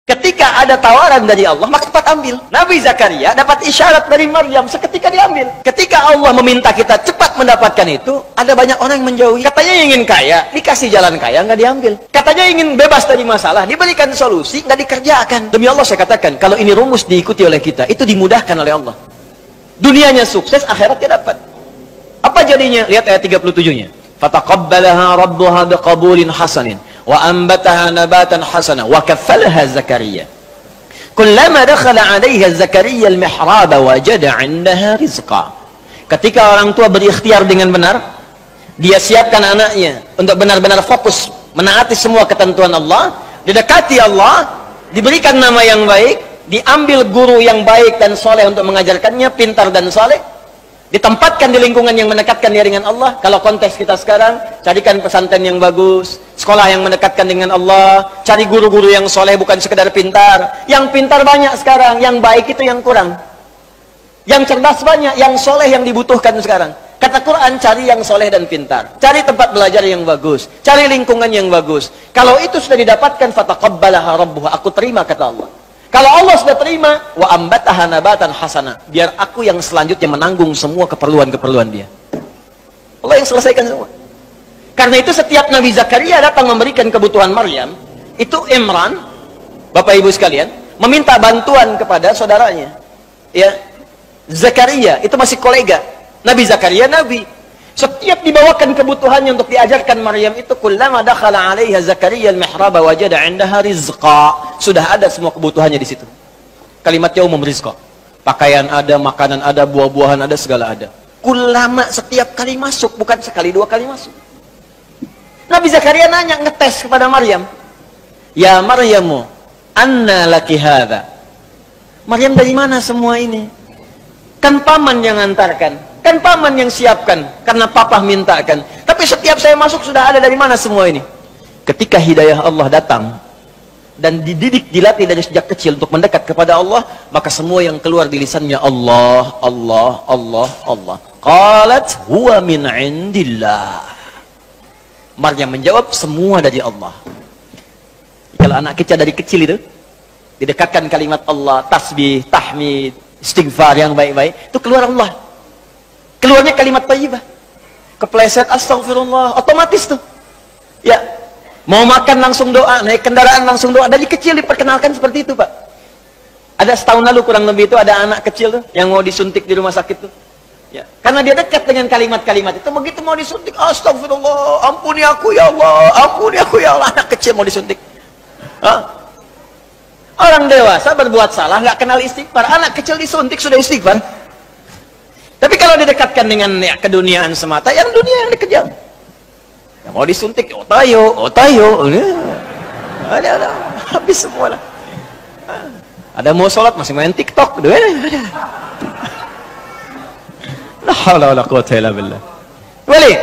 Ketika ada tawaran dari Allah, maka cepat ambil. Nabi Zakaria dapat isyarat dari Maryam, seketika diambil. Ketika Allah meminta kita cepat mendapatkan itu, ada banyak orang yang menjauhi. Katanya ingin kaya, dikasih jalan kaya, nggak diambil. Katanya ingin bebas dari masalah, diberikan solusi, nggak dikerjakan. Demi Allah saya katakan, kalau ini rumus diikuti oleh kita, itu dimudahkan oleh Allah. Dunianya sukses, akhiratnya dapat. Apa jadinya? Lihat ayat 37-nya. Fataqabbalaha rabbuha biqabulin hasanin. وأنبتها نباتا حسنا وكفلها زكريا كلما دخل عليها زكريا المحراب وجد عندها رزقا. Ketika orang tua berikhtiar dengan benar, dia siapkan anaknya untuk benar-benar fokus menaati semua ketentuan Allah, didekati Allah, diberikan nama yang baik, diambil guru yang baik dan soleh untuk mengajarkannya, pintar dan soleh, ditempatkan di lingkungan yang mendekatkan dia dengan Allah. Kalau konteks kita sekarang, carikan pesantren yang bagus, sekolah yang mendekatkan dengan Allah, cari guru-guru yang soleh, bukan sekedar pintar. Yang pintar banyak sekarang, yang baik itu yang kurang. Yang cerdas banyak, yang soleh yang dibutuhkan sekarang. Kata Quran, cari yang soleh dan pintar, cari tempat belajar yang bagus, cari lingkungan yang bagus. Kalau itu sudah didapatkan, fataqabbalaha rabbuha, aku terima, kata Allah. Kalau Allah sudah terima, wa ambataha nabatan hasana, biar aku yang selanjutnya menanggung semua keperluan-keperluan dia. Allah yang selesaikan semua. Karena itu setiap Nabi Zakaria datang memberikan kebutuhan Maryam, itu Imran, Bapak Ibu sekalian, meminta bantuan kepada saudaranya. Ya, Zakaria itu masih kolega. Nabi Zakaria nabi. Setiap dibawakan kebutuhannya untuk diajarkan Maryam itu, kullama dakhala 'alaiha Zakaria al-mihraba wajada 'indaha rizqa. Sudah ada semua kebutuhannya di situ. Kalimatnya umum, rizqa. Pakaian ada, makanan ada, buah-buahan ada, segala ada. Kullama, setiap kali masuk, bukan sekali dua kali masuk. Nabi Zakaria nanya, ngetes kepada Maryam. Ya Maryamu, anna laki hadza? Maryam, dari mana semua ini? Kan paman yang antarkan. Kan paman yang siapkan, karena papa mintakan. Tapi setiap saya masuk sudah ada, dari mana semua ini? Ketika hidayah Allah datang dan dididik, dilatih dari sejak kecil untuk mendekat kepada Allah, maka semua yang keluar di lisannya Allah, Allah, Allah, Allah. Qalat huwa min indillah. Maryam menjawab, semua dari Allah. Kalau anak kecil dari kecil itu didekatkan kalimat Allah, tasbih, tahmid, istighfar yang baik-baik, itu keluar Allah. Keluarnya kalimat thayyibah. Kepleset astagfirullah, otomatis tuh. Ya, mau makan langsung doa, naik kendaraan langsung doa. Dari kecil diperkenalkan seperti itu, Pak. Ada setahun lalu kurang lebih itu ada anak kecil tuh yang mau disuntik di rumah sakit tuh. Ya, karena dia dekat dengan kalimat-kalimat itu, begitu mau disuntik, astagfirullah, ampuni aku ya Allah, ampuni aku ya Allah. Anak kecil mau disuntik. Hah? Orang dewasa berbuat salah nggak kenal istighfar, anak kecil disuntik sudah istighfar. Tapi kalau didekatkan dengan ya, keduniaan semata, yang dunia yang dikejar. Yang mau disuntik, otayo, otayo. Ada, habis semua lah. Ada mau sholat, masih main TikTok. Ada. La haula wala quwwata illa billah. Balik.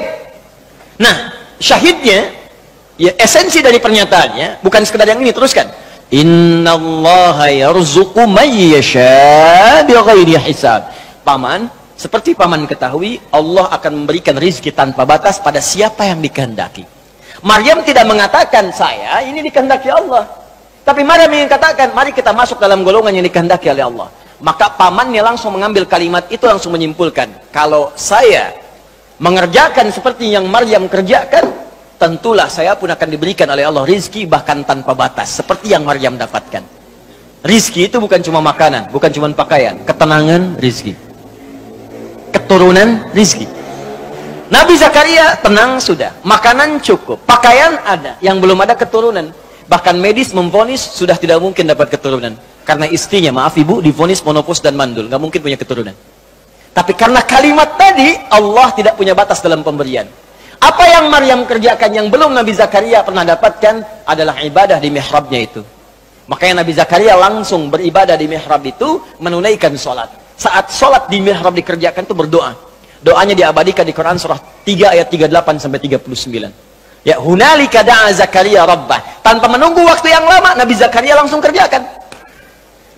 Nah, syahidnya, ya esensi dari pernyataannya, bukan sekedar yang ini, teruskan. Innallaha yarzuqu may yasha bighairi hisab. Paman, seperti paman ketahui, Allah akan memberikan rizki tanpa batas pada siapa yang dikehendaki. Maryam tidak mengatakan, saya ini dikehendaki Allah. Tapi Maryam yang katakan, mari kita masuk dalam golongan yang dikehendaki oleh Allah. Maka pamannya langsung mengambil kalimat itu, langsung menyimpulkan, kalau saya mengerjakan seperti yang Maryam kerjakan, tentulah saya pun akan diberikan oleh Allah rizki bahkan tanpa batas, seperti yang Maryam dapatkan. Rizki itu bukan cuma makanan, bukan cuma pakaian, ketenangan rizki, keturunan rizki. Nabi Zakaria tenang sudah, makanan cukup, pakaian ada, yang belum ada keturunan. Bahkan medis memvonis sudah tidak mungkin dapat keturunan, karena istrinya, maaf ibu, divonis monopos dan mandul, nggak mungkin punya keturunan. Tapi karena kalimat tadi, Allah tidak punya batas dalam pemberian. Apa yang Maryam kerjakan yang belum Nabi Zakaria pernah dapatkan adalah ibadah di mihrabnya itu. Makanya Nabi Zakaria langsung beribadah di mihrab itu, menunaikan sholat. Saat sholat di mihrab dikerjakan itu berdoa. Doanya diabadikan di Quran surah 3 ayat 38 sampai 39. Ya, hunalika da'a Zakaria rabbah. Tanpa menunggu waktu yang lama, Nabi Zakaria langsung kerjakan.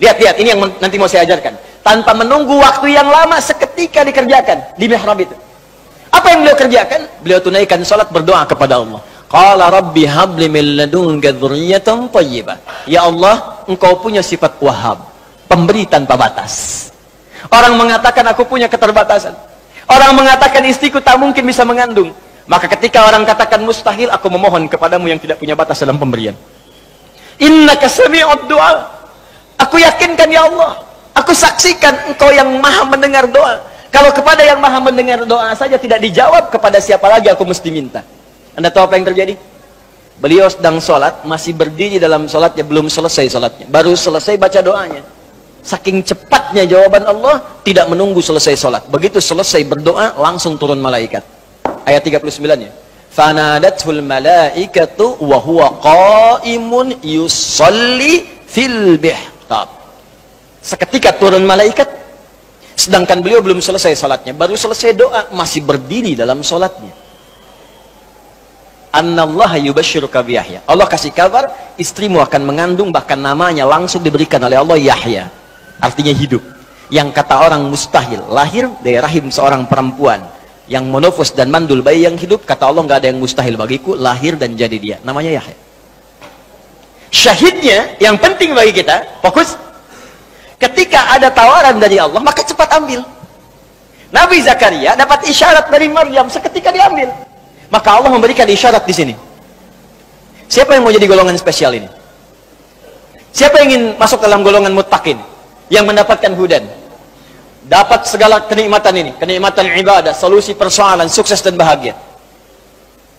Lihat, ini yang nanti mau saya ajarkan. Tanpa menunggu waktu yang lama, seketika dikerjakan di mihrab itu. Apa yang beliau kerjakan? Beliau tunaikan sholat, berdoa kepada Allah. Qala rabbi habli min ladunka dzurriyyatan thayyibah. Ya Allah, engkau punya sifat Wahhab, pemberi tanpa batas. Orang mengatakan aku punya keterbatasan. Orang mengatakan istriku tak mungkin bisa mengandung. Maka ketika orang katakan mustahil, aku memohon kepadamu yang tidak punya batas dalam pemberian. Innaka sami'ud du'a. Aku yakinkan ya Allah, aku saksikan engkau yang maha mendengar doa. Kalau kepada yang maha mendengar doa saja tidak dijawab, kepada siapa lagi aku mesti minta? Anda tahu apa yang terjadi? Beliau sedang sholat, masih berdiri dalam sholatnya, belum selesai sholatnya, baru selesai baca doanya. Saking cepatnya jawaban Allah, tidak menunggu selesai sholat. Begitu selesai berdoa, langsung turun malaikat. Ayat 39-nya. Fanadatul malaikatu wa huwa qaimun yusalli fil mihrab. Seketika turun malaikat, sedangkan beliau belum selesai sholatnya, baru selesai doa, masih berdiri dalam sholatnya. Annallaha yubashshiruka bi Yahya. Allah kasih kabar, istrimu akan mengandung, bahkan namanya langsung diberikan oleh Allah Yahya. Artinya hidup. Yang kata orang mustahil, lahir dari rahim seorang perempuan yang monofos dan mandul, bayi yang hidup, kata Allah nggak ada yang mustahil bagiku, lahir dan jadi dia. Namanya Yahya. Syahidnya, yang penting bagi kita, fokus. Ketika ada tawaran dari Allah, maka cepat ambil. Nabi Zakaria dapat isyarat dari Maryam, seketika diambil. Maka Allah memberikan isyarat di sini. Siapa yang mau jadi golongan spesial ini? Siapa yang ingin masuk dalam golongan muttaqin, yang mendapatkan hudan, dapat segala kenikmatan ini, kenikmatan ibadah, solusi persoalan, sukses dan bahagia?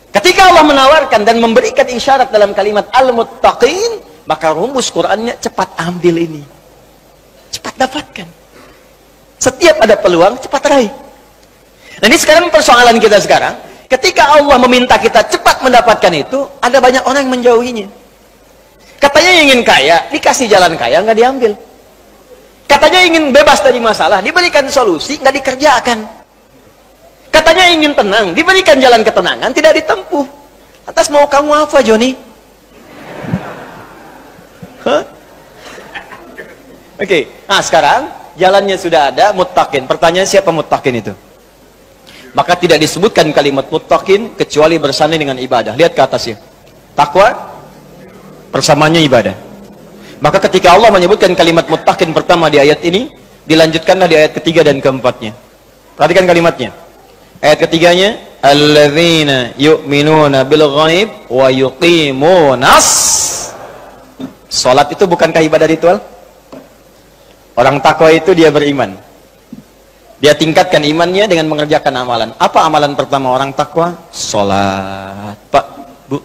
Ketika Allah menawarkan dan memberikan isyarat dalam kalimat al-muttaqin, maka rumus Qur'annya cepat ambil ini, cepat dapatkan. Setiap ada peluang, cepat raih. Nah, ini sekarang persoalan kita sekarang. Ketika Allah meminta kita cepat mendapatkan itu, ada banyak orang yang menjauhinya. Katanya ingin kaya, dikasih jalan kaya, nggak diambil. Katanya ingin bebas dari masalah, diberikan solusi, nggak dikerjakan. Katanya ingin tenang, diberikan jalan ketenangan, tidak ditempuh. Atas mau kamu apa, Joni? Huh? Oke, nah sekarang jalannya sudah ada, muttaqin. Pertanyaan, siapa muttaqin itu? Maka tidak disebutkan kalimat muttaqin kecuali bersanding dengan ibadah. Lihat ke atasnya. Takwa bersamanya ibadah. Maka ketika Allah menyebutkan kalimat muttaqin pertama di ayat ini, dilanjutkanlah di ayat ketiga dan keempatnya. Perhatikan kalimatnya. Ayat ketiganya, alladzina yu'minuna bil ghaib wa yuqimunas. Salat itu bukankah ibadah ritual? Orang takwa itu dia beriman. Dia tingkatkan imannya dengan mengerjakan amalan. Apa amalan pertama orang takwa? Salat. Pak, Bu.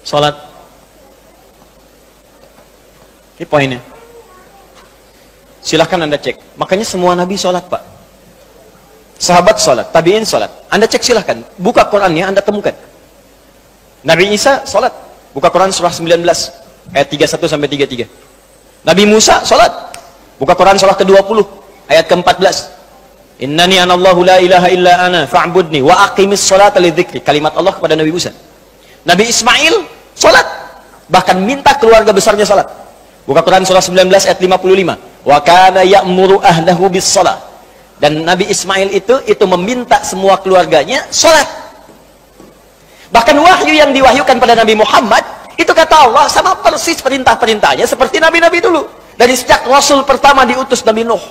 Salat. Ini poinnya. Silahkan Anda cek. Makanya semua Nabi salat, Pak. Sahabat salat, tabi'in salat. Anda cek silahkan. Buka Qurannya, Anda temukan. Nabi Isa salat. Buka Quran surah 19 ayat 31 sampai 33. Nabi Musa salat. Buka Quran surah ke-20 ayat ke-14. Innani anallahu la ilaha illa ana fa'budni wa aqimis sholata lidzikri. Kalimat Allah kepada Nabi Musa. Nabi Ismail salat, bahkan minta keluarga besarnya salat. Buka Quran surah 19 ayat 55. Wa kana ya'muru ahlahu bis shalah. Dan Nabi Ismail itu meminta semua keluarganya salat. Bahkan wahyu yang diwahyukan pada Nabi Muhammad, itu kata Allah sama persis perintah-perintahnya seperti nabi-nabi dulu. Dari sejak Rasul pertama diutus Nabi Nuh.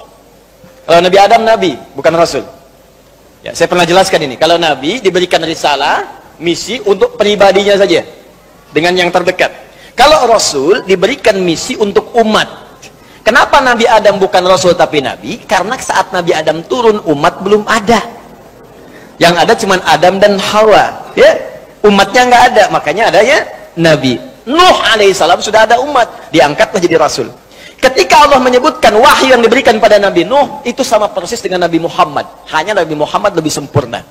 Kalau Nabi Adam Nabi, bukan Rasul. Ya, saya pernah jelaskan ini. Kalau Nabi diberikan risalah, misi untuk pribadinya saja, dengan yang terdekat. Kalau Rasul diberikan misi untuk umat. Kenapa Nabi Adam bukan Rasul tapi Nabi? Karena saat Nabi Adam turun, umat belum ada. Yang ada cuma Adam dan Hawa. Ya, umatnya nggak ada, makanya adanya Nabi. Nuh alaihissalam sudah ada umat, diangkatlah jadi Rasul. Ketika Allah menyebutkan wahyu yang diberikan pada Nabi Nuh, itu sama persis dengan Nabi Muhammad. Hanya Nabi Muhammad lebih sempurna.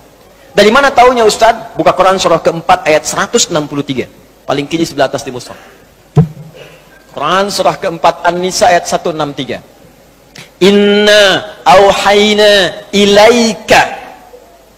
Dari mana taunya Ustaz? Buka Quran surah keempat ayat 163. Paling kiri sebelah atas di mushaf. Quran surah keempat An-Nisa ayat 163. Inna auhayna ilaika.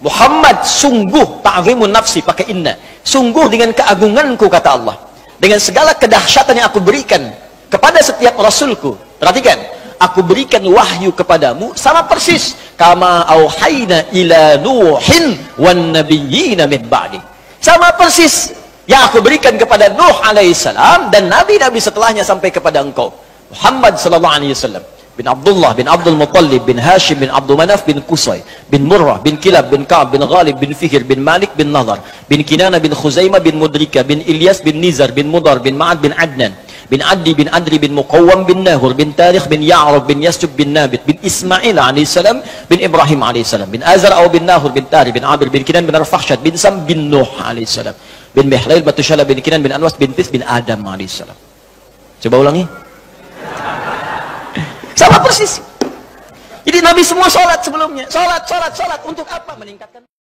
Muhammad, sungguh, ta'zimun nafsi, pakai inna. Sungguh dengan keagunganku, kata Allah. Dengan segala kedahsyatan yang aku berikan kepada setiap rasulku. Perhatikan, aku berikan wahyu kepadamu sama persis kama auhayna ila nuhin wan nabiyyina min ba'di, sama persis yang aku berikan kepada Nuh alaihissalam dan nabi-nabi setelahnya sampai kepada engkau Muhammad sallallahu alaihi wasallam bin Abdullah bin Abdul Muttalib bin Hashim bin Abdul Manaf bin Qusay bin Murrah bin Kilab bin Ka'ab bin Ghalib bin Fihr bin Malik bin Nadar bin Kinana bin Khuzaimah bin Mudrika bin Ilyas bin Nizar bin Mudar bin Ma'ad bin Adnan bin Addi bin Adri bin Muqawwam bin Nahur bin Tarikh bin Ya'rab bin Yasub bin Nabit bin Ismail alaihissalam bin Ibrahim alaihissalam bin Azar aw bin Nahur bin Tari bin Abir bin Kinan bin Arfakhshad bin Sam bin Nuh alaihissalam bin Mihlail Batushala bin Kinan bin Anwas bin Tis bin Adam alaihissalam. Coba ulangi. Sama persis. Jadi Nabi semua sholat sebelumnya. Sholat. Untuk apa? Meningkatkan